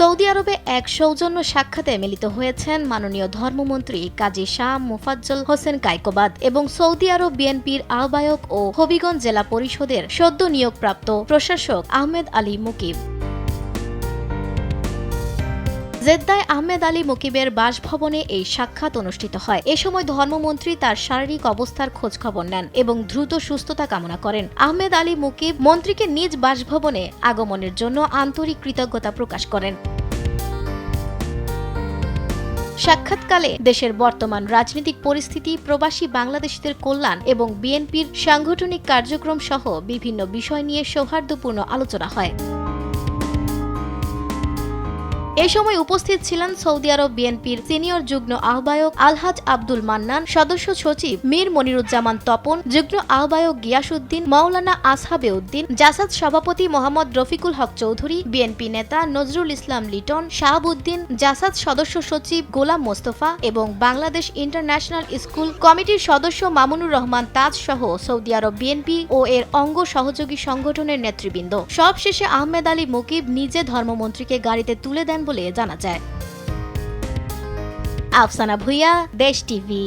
Saudi আরবে এক সৌজন্য সাক্ষাতে মিলিত হয়েছেন মাননীয় ধর্মমন্ত্রী কাজী শাহ মোফাজ্জল হোসেন কায়কোবাদ এবং সৌদি আরব বিএনপির আহ্বায়ক ও হবিগঞ্জ জেলা পরিষদের সদ্য নিয়োগপ্রাপ্ত প্রশাসক আহমেদ আলী মুকিব। জেদ্দায় আহমেদ আলী মুকিবের বাসভবনে এই সাক্ষাৎ অনুষ্ঠিত হয়। এ সময় ধর্মমন্ত্রী তার শারীরিক অবস্থার খোঁজখবর নেন এবং দ্রুত সুস্থতা কামনা করেন। আহমেদ আলী মুকিব মন্ত্রীকে নিজ বাসভবনে আগমনের জন্য আন্তরিক কৃতজ্ঞতা প্রকাশ করেন। সাক্ষাৎকালে দেশের বর্তমান রাজনৈতিক পরিস্থিতি, প্রবাসী বাংলাদেশিদের কল্যাণ এবং বিএনপির সাংগঠনিক কার্যক্রম সহ বিভিন্ন বিষয় নিয়ে সৌহার্দ্যপূর্ণ আলোচনা হয়। এ সময় উপস্থিত ছিলেন সৌদি আরব বিএনপির সিনিয়র যুগ্ম আহ্বায়ক আলহাজ আব্দুল মান্নান, সদস্য সচিব মীর মনিরুজ্জামান তপন, যুগ্ম আহ্বায়ক গিয়াসউদ্দিন, মাওলানা আসহাবে উদ্দিন, জাসাদ সভাপতি মোহাম্মদ রফিকুল হক চৌধুরী, বিএনপি নেতা নজরুল ইসলাম লিটন, শাহাবুদ্দিন, জাসাদ সদস্য সচিব গোলাম মোস্তফা এবং বাংলাদেশ ইন্টারন্যাশনাল স্কুল কমিটির সদস্য মামুনুর রহমান তাজ সহ সৌদি আরব বিএনপি ও এর অঙ্গ সহযোগী সংগঠনের নেতৃবৃন্দ। সবশেষে আহমেদ আলী মুকিব নিজে ধর্মমন্ত্রীকে গাড়িতে তুলে দেন বলে জানা যায়। আফসানা ভুইয়া, দেশ টিভি।